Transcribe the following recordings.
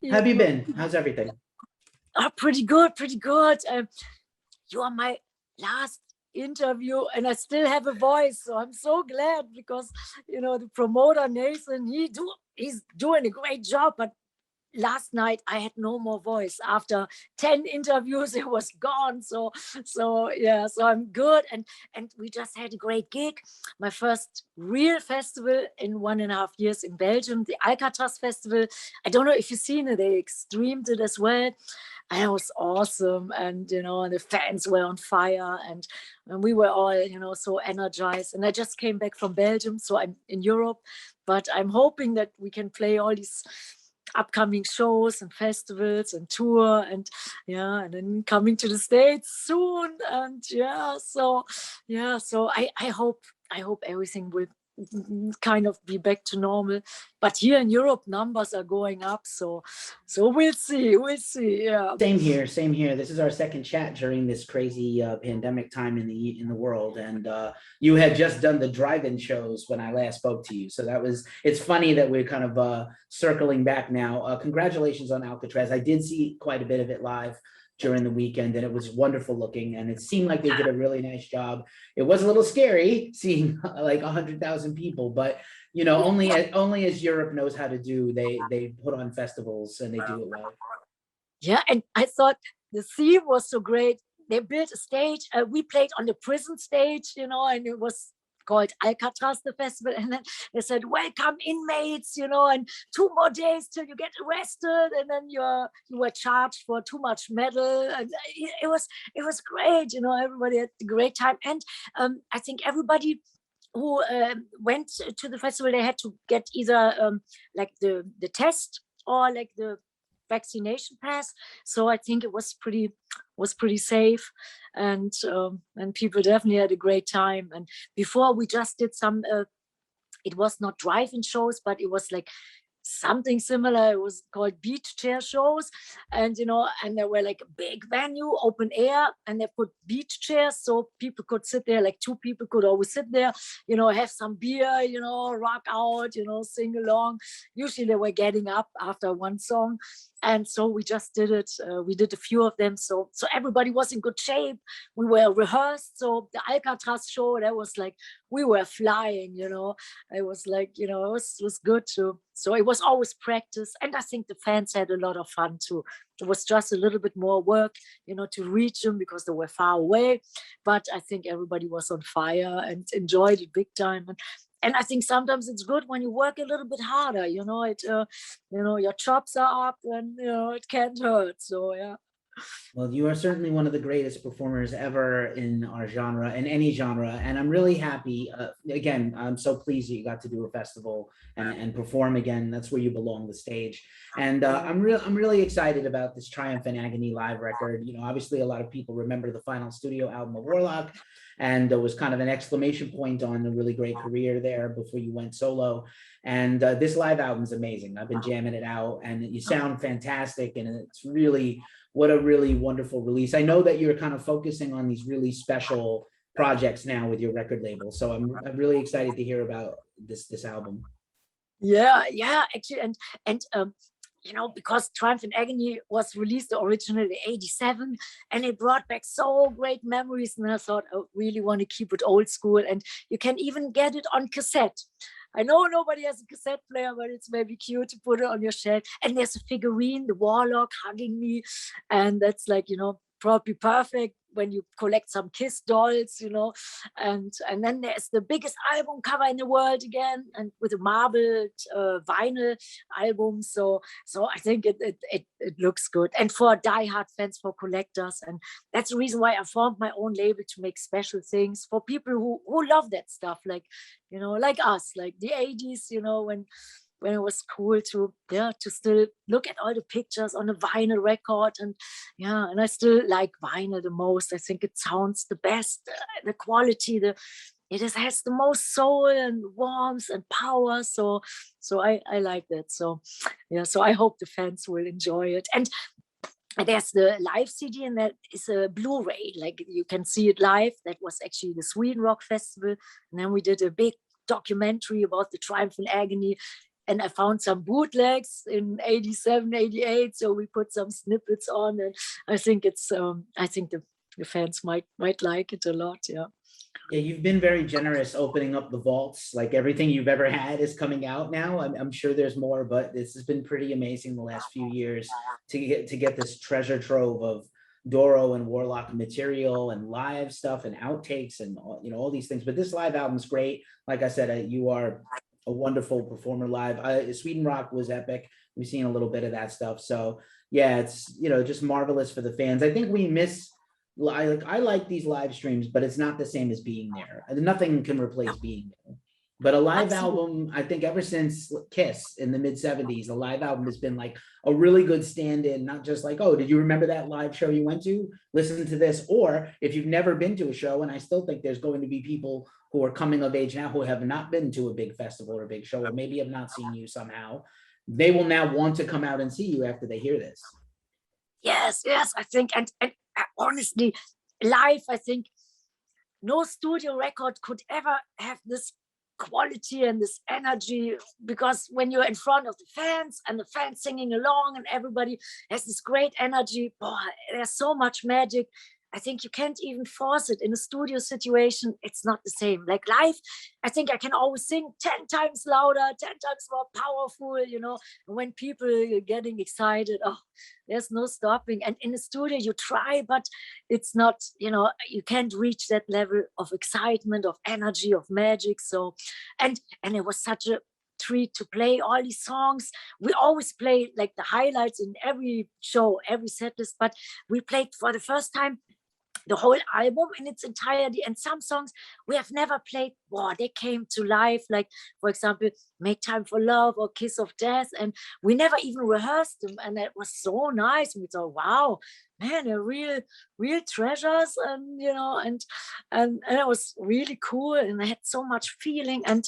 How have you been? How's everything? Pretty good, pretty good. You are my last interview and I still have a voice, so I'm so glad because the promoter Nathan, he's doing a great job, but last night I had no more voice. After 10 interviews, it was gone. So yeah, so I'm good. And we just had a great gig. My first real festival in 1.5 years in Belgium, the Alcatraz Festival. I don't know if you've seen it, they streamed it as well. And it was awesome. And the fans were on fire and we were all, so energized. And I just came back from Belgium, so I'm in Europe, but I'm hoping that we can play all these upcoming shows and festivals and tour and then coming to the States soon. And so I hope everything will kind of be back to normal, but here in Europe numbers are going up, so we'll see. Yeah, same here. This is our second chat during this crazy pandemic time in the world, and you had just done the drive-in shows when I last spoke to you, so it's funny that we're kind of circling back now. Congratulations on Alcatraz. I did see quite a bit of it live during the weekend, and it was wonderful looking, and it seemed like they did a really nice job. It was a little scary seeing like 100,000 people, but only as Europe knows how to do, they put on festivals and they do it well. Yeah, and I thought the theme was so great. They built a stage. We played on the prison stage, and it was called Alcatraz, the festival. And then they said, welcome inmates, and 2 more days till you get arrested. And then you were charged for too much metal. And it was great. Everybody had a great time. And I think everybody who went to the festival, they had to get either like the test or like the vaccination pass, so I think it was pretty safe, and people definitely had a great time. And before we just did some it was not drive-in shows, but it was like something similar. It was called beach chair shows, and and there were like a big venue, open air, and they put beach chairs so people could sit there, like 2 people could always sit there, have some beer, rock out, sing along. Usually they were getting up after one song, and so we just did it. We did a few of them, so everybody was in good shape. We were rehearsed, so the Alcatraz show, that was like we were flying. It was like it was good too. So it was always practice, and I think the fans had a lot of fun too. It was just a little bit more work, to reach them because they were far away. But I think everybody was on fire and enjoyed it big time. And I think sometimes it's good when you work a little bit harder. Your chops are up, and it can't hurt. So yeah. Well, you are certainly one of the greatest performers ever in our genre, in any genre, and I'm really happy. Again, I'm so pleased that you got to do a festival and perform again. That's where you belong, the stage. And I'm really excited about this Triumph and Agony live record. Obviously, a lot of people remember the final studio album of Warlock, and there was kind of an exclamation point on a really great career there before you went solo. And this live album's amazing. I've been jamming it out, and you sound fantastic, and it's really. What a really wonderful release. I know that you're kind of focusing on these really special projects now with your record label. So I'm really excited to hear about this album. Yeah, actually. And because Triumph and Agony was released originally in 87, and it brought back so great memories. And I thought, I really want to keep it old school. And you can even get it on cassette. I know nobody has a cassette player, but it's maybe cute to put it on your shelf. And there's a figurine, the Warlock hugging me. And that's like, probably perfect when you collect some Kiss dolls, and then there's the biggest album cover in the world again, and with a marbled vinyl album. So I think it looks good, and for diehard fans, for collectors. And that's the reason why I formed my own label, to make special things for people who love that stuff, like like us, like the 80s, when it was cool to still look at all the pictures on a vinyl record. And I still like vinyl the most. I think it sounds the best, the quality, it has the most soul and warmth and power. So I like that. So so I hope the fans will enjoy it. And there's the live CD, and that is a Blu-ray, like you can see it live. That was actually the Sweden Rock Festival, and then we did a big documentary about the Triumph and Agony. and I found some bootlegs in 87, 88. So we put some snippets on, and I think it's I think the fans might like it a lot. Yeah. Yeah, you've been very generous opening up the vaults. Like everything you've ever had is coming out now. I'm sure there's more, but this has been pretty amazing the last few years to get this treasure trove of Doro and Warlock material and live stuff and outtakes and all, all these things. But this live album's great. Like I said, you are a wonderful performer live. Sweden Rock was epic. We've seen a little bit of that stuff. So yeah, it's just marvelous for the fans. I think we miss. I like these live streams, but it's not the same as being there. And nothing can replace being there. But a live album, I think ever since Kiss in the mid-70s, a live album has been like a really good stand-in, not just like, oh, did you remember that live show you went to? Listen to this. Or if you've never been to a show, and I still think there's going to be people who are coming of age now who have not been to a big festival or a big show, or maybe have not seen you somehow, they will now want to come out and see you after they hear this. Yes, I think, and honestly, live, I think no studio record could ever have this quality and this energy, because when you're in front of the fans and the fans singing along and everybody has this great energy, boy, there's so much magic. I think you can't even force it in a studio situation. It's not the same. Like live, I think I can always sing 10 times louder, 10 times more powerful, when people are getting excited, oh, there's no stopping. And in the studio you try, but it's not, you can't reach that level of excitement, of energy, of magic. So, and it was such a treat to play all these songs. We always play like the highlights in every show, every set list, but we played for the first time the whole album in its entirety, and some songs we have never played. Wow, they came to life, like for example Make Time for Love or Kiss of Death, and we never even rehearsed them, and it was so nice. We thought, wow, man, they're real treasures, and and it was really cool, and I had so much feeling. And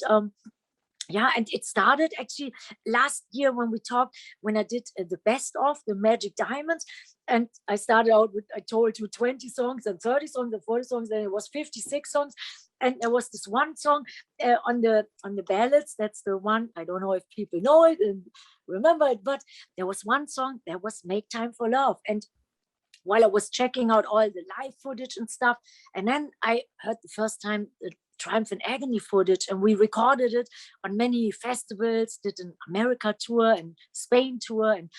yeah, and it started actually last year when I did the best of the Magic Diamonds, and I started out with, I told you, 20 songs and 30 songs and 40 songs, and it was 56 songs. And there was this one song on the ballads. That's the one, I don't know if people know it and remember it, but there was one song that was Make Time for Love. And while I was checking out all the live footage and stuff, and then I heard the first time the Triumph and Agony footage, and we recorded it on many festivals, did an America tour and Spain tour and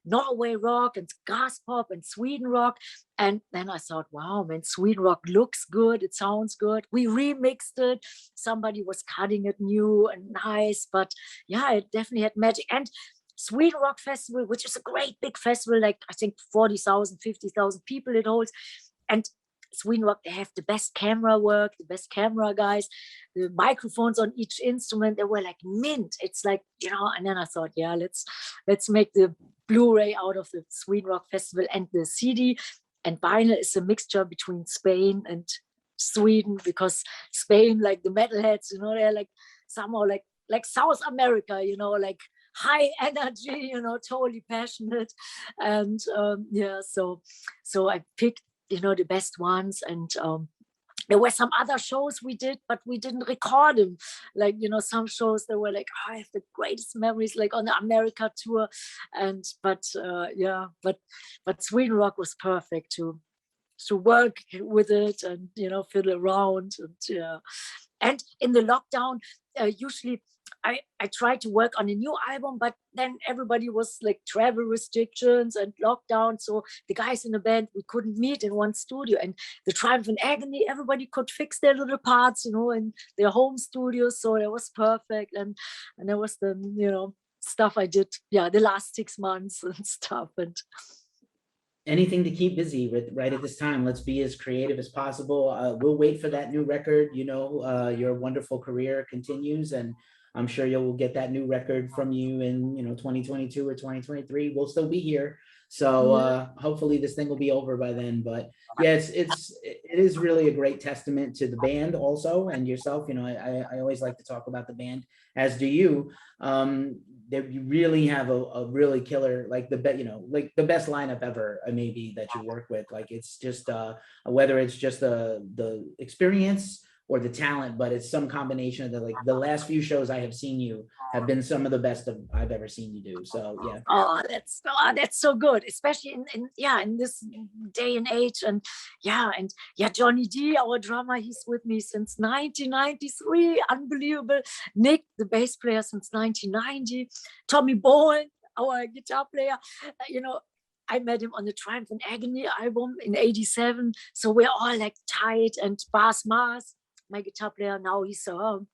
Norway rock and gas pop and Sweden rock. And then I thought, wow, man, Sweden rock looks good, it sounds good. We remixed it, somebody was cutting it new and nice, but yeah, it definitely had magic. And Sweden Rock Festival, which is a great big festival, like I think 40,000, 50,000 people it holds. And Sweden Rock, they have the best camera work, the best camera guys, the microphones on each instrument, they were like mint. It's like, and then I thought, yeah, let's make the Blu-ray out of the Sweden Rock Festival, and the CD and vinyl is a mixture between Spain and Sweden, because Spain, like the metalheads, they're like somehow like South America, like high energy, totally passionate. And yeah, so I picked the best ones. And there were some other shows we did, but we didn't record them. Like, some shows that were like, oh, I have the greatest memories, like on the America tour. And but Sweden Rock was perfect to work with it and fiddle around. And yeah, and in the lockdown, usually I tried to work on a new album, but then everybody was like travel restrictions and lockdown. So the guys in the band, we couldn't meet in one studio. And the Triumph and Agony, everybody could fix their little parts, in their home studios. So it was perfect. And that was the, stuff I did, the last 6 months and stuff. And anything to keep busy with right at this time. Let's be as creative as possible. We'll wait for that new record. Your wonderful career continues, and I'm sure you'll get that new record from you in 2022 or 2023. We'll still be here, so hopefully this thing will be over by then. But yeah, it is really a great testament to the band also, and yourself. I always like to talk about the band, as do you. That you really have a really killer, like the best lineup ever, maybe, that you work with. Like, it's just whether it's just the experience or the talent, but it's some combination of like the last few shows I have seen you have been some of the best I've ever seen you do. So yeah. Oh, that's so good, especially in this day and age. And Johnny D, our drummer, he's with me since 1993. Unbelievable. Nick, the bass player, since 1990. Tommy Bowen, our guitar player, I met him on the Triumph and Agony album in '87. So we're all like tight. And Bas Mars, my guitar player, now he's 12,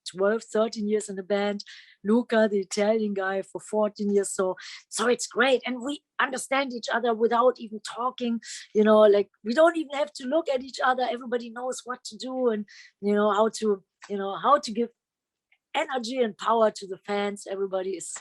13 years in the band. Luca, the Italian guy, for 14 years. So it's great. And we understand each other without even talking, like we don't even have to look at each other. Everybody knows what to do and, how to give energy and power to the fans. Everybody is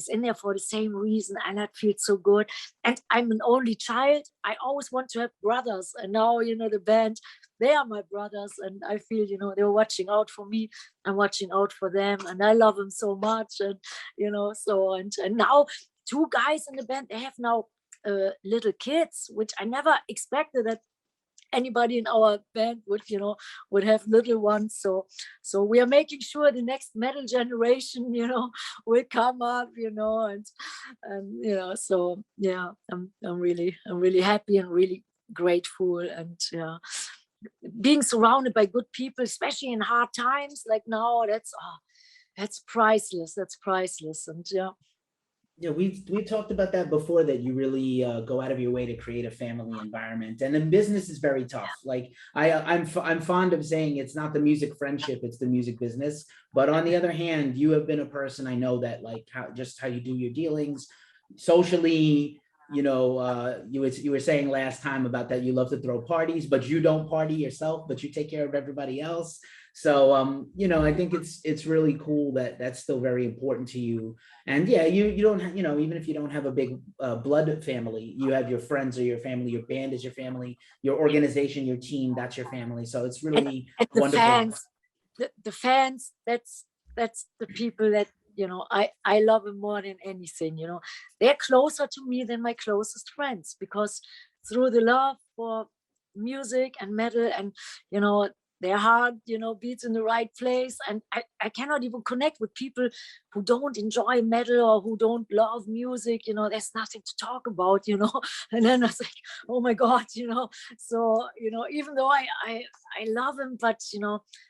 in there for the same reason, and that feels so good. And I'm an only child. I always want to have brothers, and now the band, they are my brothers, and I feel they're watching out for me. I'm watching out for them, and I love them so much. And and now 2 guys in the band, they have now little kids, which I never expected that anybody in our band would have little ones. So we are making sure the next metal generation will come up, and so yeah, I'm really happy and really grateful, and being surrounded by good people, especially in hard times like now, that's priceless. And Yeah, we talked about that before, that you really go out of your way to create a family environment, and then business is very tough. Like I'm fond of saying it's not the music friendship, it's the music business. But on the other hand, you have been a person I know that like how you do your dealings socially. You were saying last time about that you love to throw parties, but you don't party yourself, but you take care of everybody else. So I think it's really cool that that's still very important to you. And yeah, you don't even if you don't have a big blood family, you have your friends or your family, your band is your family, your organization, your team, that's your family. So it's really and the wonderful. The fans, that's the people that I love them more than anything. They're closer to me than my closest friends, because through the love for music and metal, and their heart beats in the right place, and I cannot even connect with people who don't enjoy metal or who don't love music. There's nothing to talk about. And then I was like, oh my god. So even though I love them, but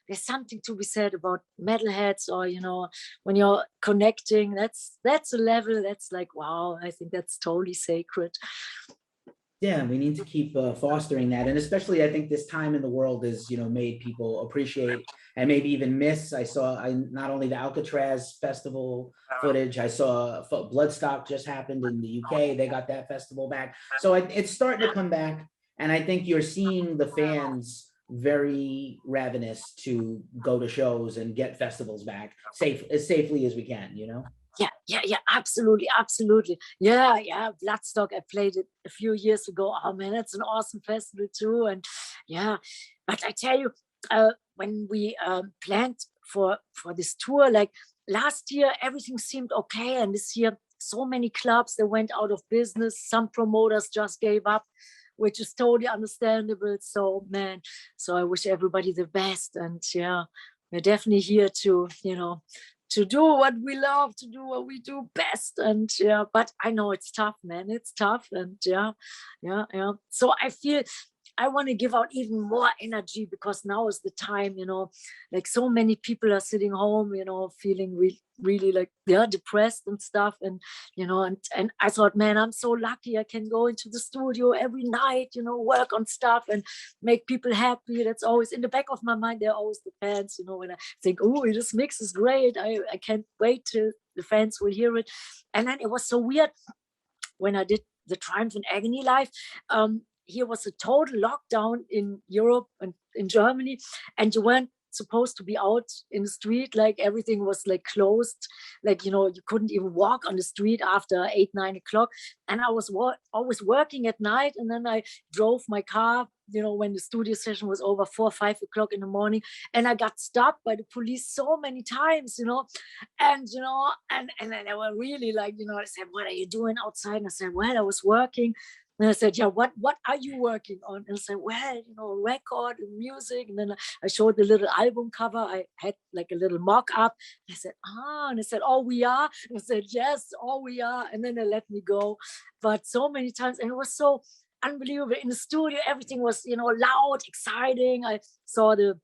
there's something to be said about metalheads, or when you're connecting, that's a level that's like, wow, I think that's totally sacred. Yeah, we need to keep fostering that. And especially I think this time in the world is, made people appreciate and maybe even miss. I not only the Alcatraz festival footage, I saw Bloodstock just happened in the UK. They got that festival back. So it's starting to come back. And I think you're seeing the fans very ravenous to go to shows and get festivals back as safely as we can, Yeah, absolutely. Yeah, Bloodstock, I played it a few years ago. Oh man, it's an awesome festival too. And yeah, but I tell you, when we planned for this tour, like last year, everything seemed okay, and this year, so many clubs, they went out of business. Some promoters just gave up, which is totally understandable. So man, I wish everybody the best. And yeah, we're definitely here to to do what we love, to do what we do best. And yeah, but I know it's tough, man. It's tough. And yeah. So I feel I want to give out even more energy, because now is the time, like so many people are sitting home, feeling really like they're depressed and stuff. And, and I thought, man, I'm so lucky. I can go into the studio every night, work on stuff and make people happy. That's always in the back of my mind. They're always the fans, when I think, oh, this mix is great. I can't wait till the fans will hear it. And then it was so weird when I did the Triumph and Agony live. Here was a total lockdown in Europe and in Germany, and you weren't supposed to be out in the street. Like everything was like closed, like you couldn't even walk on the street after 8-9 o'clock. And I was always working at night, and then I drove my car when the studio session was over, 4-5 o'clock in the morning, and I got stopped by the police so many times, and and then they were really like, I said, what are you doing outside? And I said, well, I was working. And I said, yeah, what are you working on? And I said, well, you know, record and music. And then I showed the little album cover. I had like a little mock up. I said, and I said, oh, we are. And I said, yes, oh, we are. And then they let me go. But so many times, and it was so unbelievable. In the studio, everything was, you know, loud, exciting. I saw the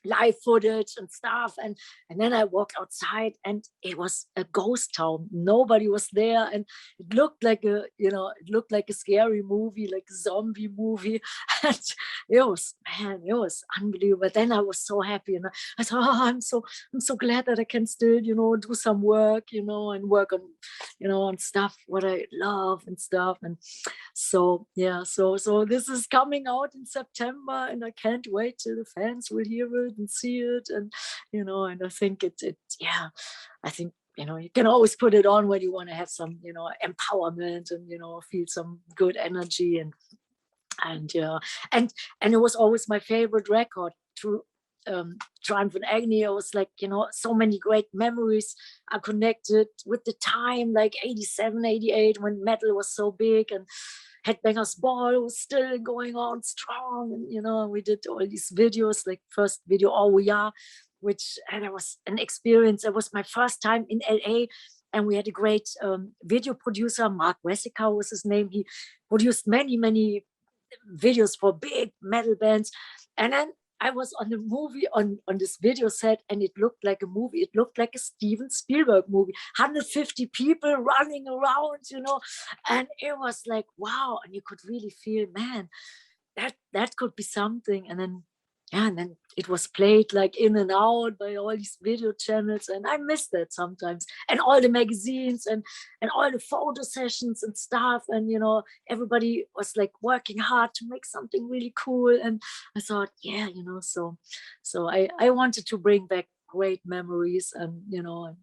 live footage and stuff, and then I walked outside and it was a ghost town. Nobody was there, and it looked like a, you know, it looked like a scary movie, like a zombie movie. And it was, man, it was unbelievable. Then I was so happy, and I thought, oh, I'm so glad that I can still, you know, do some work, you know, and work on, you know, on stuff what I love and stuff. And so yeah, so this is coming out in September, and I can't wait till the fans will hear it and see it. And you know, and I think it yeah, I think, you know, you can always put it on when you want to have some, you know, empowerment and, you know, feel some good energy. And yeah, and it was always my favorite record to Triumph and Agony. I was like, you know, so many great memories are connected with the time, like 87, 88, when metal was so big, and Headbangers Ball was still going on strong. And, you know, we did all these videos, like first video, All We Are, which, and it was an experience. It was my first time in LA. And we had a great video producer, Mark Wessica was his name. He produced many videos for big metal bands. And then I was on the movie on this video set, and it looked like a movie. It looked like a Steven Spielberg movie. 150 people running around, you know, and it was like, wow. And you could really feel, man, that could be something. And then, yeah, and then it was played like in and out by all these video channels, and I miss that sometimes. And all the magazines and all the photo sessions and stuff, and you know, everybody was like working hard to make something really cool. And I thought, yeah, you know, so I wanted to bring back great memories, and you know,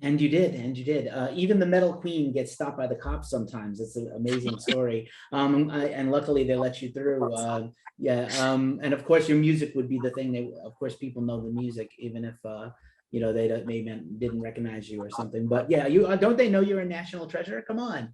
And you did, and you did. Even the Metal Queen gets stopped by the cops sometimes. It's an amazing story. And luckily they let you through. Yeah. And of course your music would be the thing. Of course, people know the music, even if you know, they maybe didn't recognize you or something. But yeah, you don't they know you're a national treasure? Come on.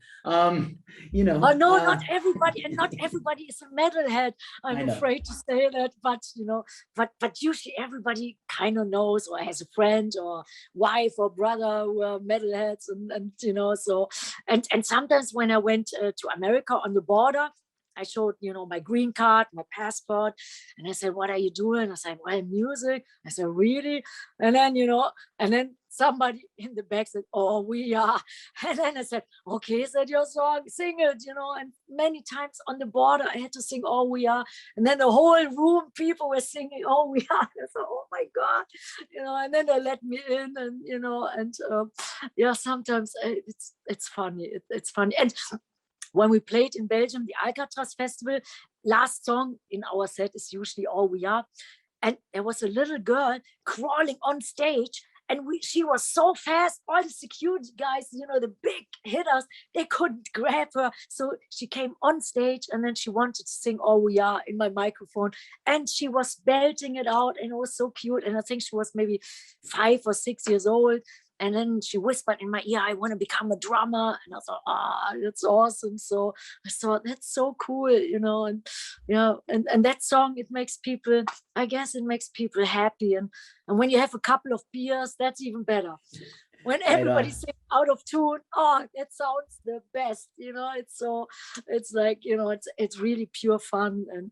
You know. oh no, not everybody, and not everybody is a metalhead. I'm know. afraid to say that, but you know, but usually everybody kind of knows, or has a friend or wife or brother who are metalheads, and you know, so and sometimes when I went to America on the border, I showed, you know, my green card, my passport, and I said, "What are you doing?" I said, "Well, music." I said, "Really?" And then, you know, and then somebody in the back said, "Oh, we are." And then I said, "Okay, is that your song? Sing it," you know. And many times on the border, I had to sing "Oh, We Are," and then the whole room, people were singing "Oh, We Are." I said, "Oh my God," you know. And then they let me in, and you know, and yeah, sometimes it's funny. It's funny. And when we played in Belgium, the Alcatraz Festival, last song in our set is usually All We Are. And there was a little girl crawling on stage, and she was so fast, all the security guys, you know, the big hitters, they couldn't grab her. So she came on stage, and then she wanted to sing All We Are in my microphone, and she was belting it out, and it was so cute. And I think she was maybe 5 or 6 years old. And then she whispered in my ear, "I want to become a drummer." And I thought, that's awesome. So I thought, that's so cool, you know. And yeah, and that song, it makes people, I guess it makes people happy. And when you have a couple of beers, that's even better. When everybody's singing out of tune, oh, that sounds the best, you know. It's like, you know, it's really pure fun. And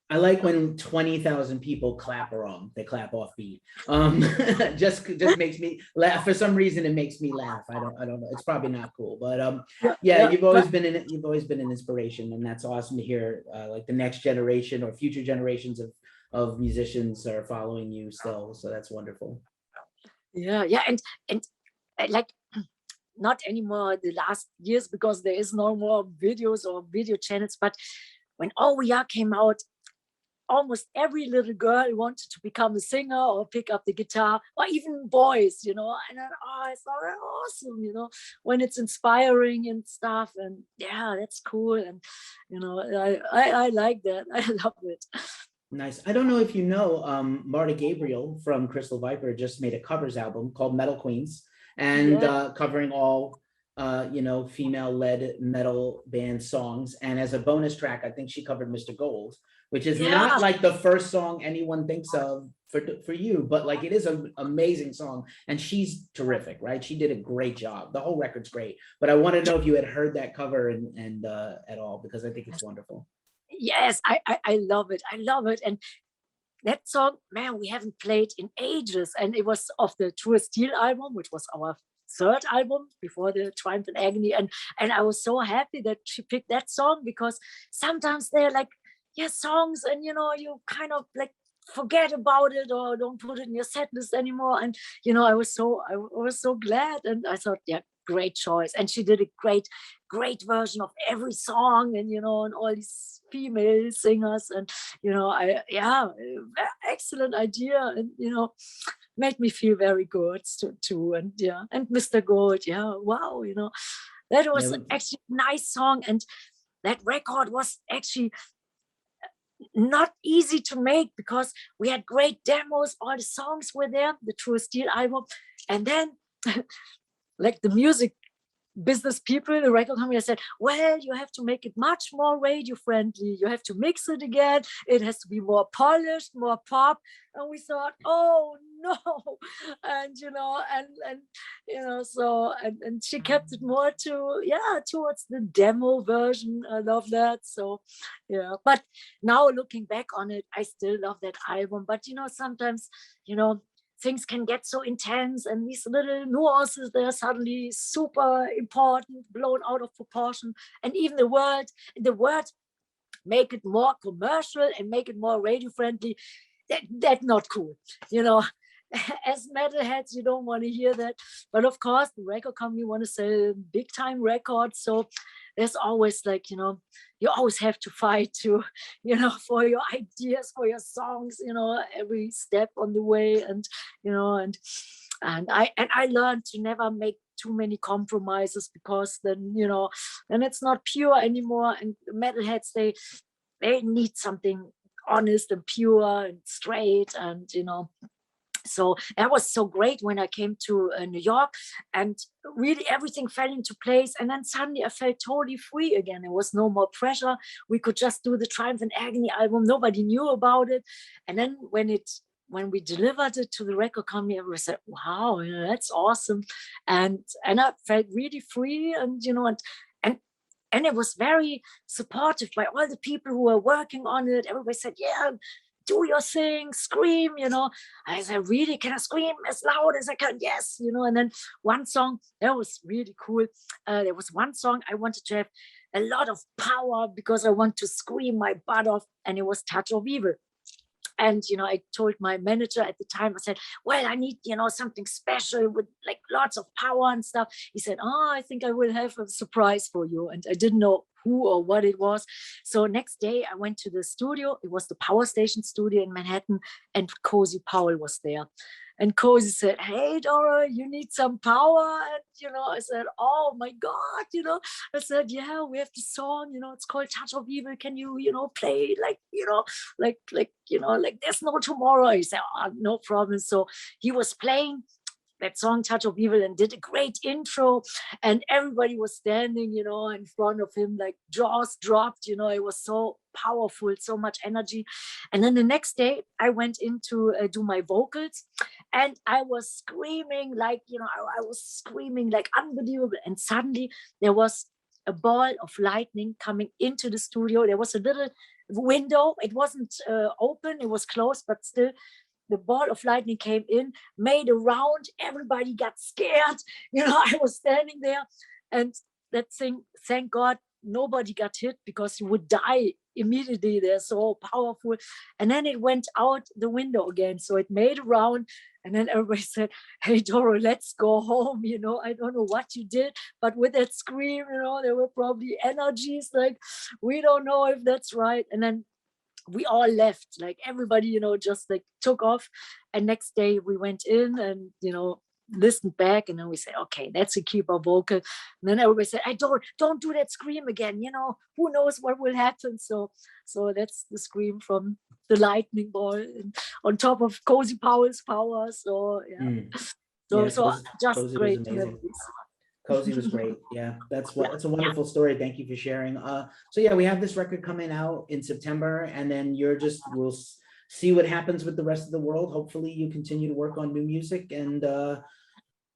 I like when 20,000 people clap wrong. They clap off beat. Just makes me laugh. For some reason, it makes me laugh. I don't know. It's probably not cool, but yeah, you've always been an inspiration, and that's awesome to hear. Like the next generation or future generations of musicians are following you still. So that's wonderful. Yeah, and like not anymore the last years, because there is no more videos or video channels. But when All We Are came out, almost every little girl wanted to become a singer or pick up the guitar, or even boys, you know. And then, I thought that awesome, you know, when it's inspiring and stuff. And yeah, that's cool. And you know, I like that. I love it. Nice. I don't know if you know, Marta Gabriel from Crystal Viper just made a covers album called Metal Queens, and Yeah. covering all female-led metal band songs. And as a bonus track, I think she covered Mr. Gold, which is Yeah. not like the first song anyone thinks of for you, but like it is an amazing song, and she's terrific, right? She did a great job. The whole record's great, but I want to know if you had heard that cover and at all, because I think it's wonderful. Yes, I love it. I love it. And that song, man, we haven't played in ages. And it was off the True Steel album, which was our third album before the Triumph and Agony. And I was so happy that she picked that song, because sometimes they're like, yeah, songs, and you kind of like forget about it or don't put it in your set list anymore. And I was so glad, and I thought, yeah, great choice. And she did a great version of every song, and and all these female singers, and excellent idea, and made me feel very good too. And and Mr. Gold, wow, that was actually a nice song. And that record was actually not easy to make, because we had great demos, all the songs were there, the True Steel album. And then like the music business people, the record company said, well, you have to make it much more radio friendly. You have to mix it again. It has to be more polished, more pop. And we thought, oh no. And, and she kept it more towards the demo version. I love that. So, yeah. But now looking back on it, I still love that album. But, sometimes, things can get so intense, and these little nuances, they're suddenly super important, blown out of proportion. And even the word make it more commercial and make it more radio friendly. That's not cool. As metalheads, you don't want to hear that. But of course, the record company want to sell big time records. So there's always like, you always have to fight to, for your ideas, for your songs, every step on the way. And, and I learned to never make too many compromises, because then, then it's not pure anymore. And metalheads, they need something honest and pure and straight, and, so that was so great when I came to New York, and really everything fell into place. And then suddenly I felt totally free again. There was no more pressure. We could just do the Triumph and Agony album. Nobody knew about it. And then when we delivered it to the record company, everyone said, wow, that's awesome. And I felt really free, and, and it was very supportive by all the people who were working on it. Everybody said, yeah, do your thing, scream, I said, really, can I scream as loud as I can? Yes, and then one song, that was really cool. There was one song I wanted to have a lot of power, because I want to scream my butt off, and it was Touch of Evil. And, I told my manager at the time, I said, well, I need, something special with like lots of power and stuff. He said, oh, I think I will have a surprise for you. And I didn't know who or what it was. So next day I went to the studio. It was the Power Station studio in Manhattan, and Cozy Powell was there. And Cozy said, hey, Doro, you need some power. And, I said, oh my God, I said, yeah, we have this song, it's called Touch of Evil. Can you, play like, like there's no tomorrow. He said, oh, no problem. So he was playing that song Touch of Evil and did a great intro, and everybody was standing, in front of him, like jaws dropped, it was so powerful, so much energy. And then the next day I went in to do my vocals, and I was screaming like, I was screaming like unbelievable. And suddenly there was a ball of lightning coming into the studio. There was a little window. It wasn't open, it was closed, but still the ball of lightning came in, made a round, everybody got scared. I was standing there, and that thing, thank God, nobody got hit, because you would die immediately. They're so powerful. And then it went out the window again. So it made a round, and then everybody said, hey, Doro, let's go home. I don't know what you did, but with that scream, there were probably energies like, we don't know if that's right. And then we all left, like everybody, just like took off. And next day we went in and, listened back, and then we said, okay, that's a keeper vocal. And then everybody said, I don't do that scream again. Who knows what will happen. So that's the scream from the lightning ball, and on top of Cozy Powell's power. So yeah. So just Cozy great was amazing. Cozy was great. Yeah, that's Yeah, what, that's a wonderful story. Thank you for sharing. So yeah, we have this record coming out in September, and then we'll see what happens with the rest of the world. Hopefully you continue to work on new music and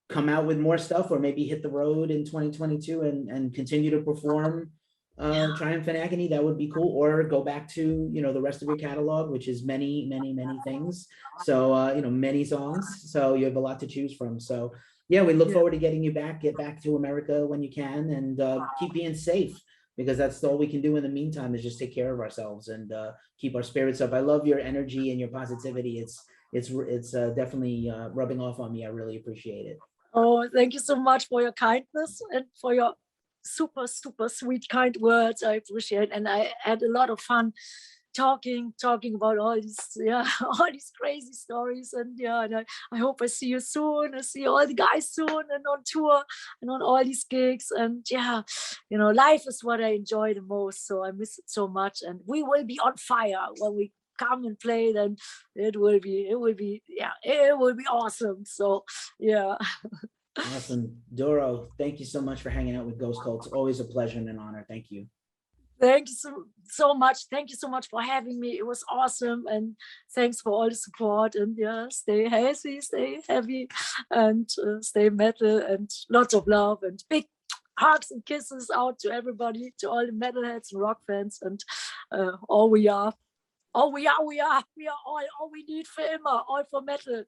come out with more stuff, or maybe hit the road in 2022 and continue to perform Triumph and Agony. That would be cool. Or go back to, the rest of your catalog, which is many, many, many things. So, many songs. So you have a lot to choose from. So yeah, we look yeah. forward to getting you back, get back to America when you can, and keep being safe, because that's all we can do in the meantime is just take care of ourselves and keep our spirits up. I love your energy and your positivity. It's definitely rubbing off on me. I really appreciate it. Oh, thank you so much for your kindness and for your super, super sweet, kind words. I appreciate, and I had a lot of fun talking about all these, yeah, all these crazy stories. And yeah, and I hope I see you soon. I see all the guys soon and on tour and on all these gigs. And yeah, life is what I enjoy the most. So I miss it so much. And we will be on fire when we come and play. Then it will be, yeah, it will be awesome. So yeah. Awesome. Doro, thank you so much for hanging out with Ghost Cult. It's always a pleasure and an honor. Thank you. Thank you so much. Thank you so much for having me. It was awesome. And thanks for all the support. And yeah, stay healthy, stay heavy, and stay metal, and lots of love and big hugs and kisses out to everybody, to all the metalheads and rock fans, and all we are. We are all we need for immer, all for metal.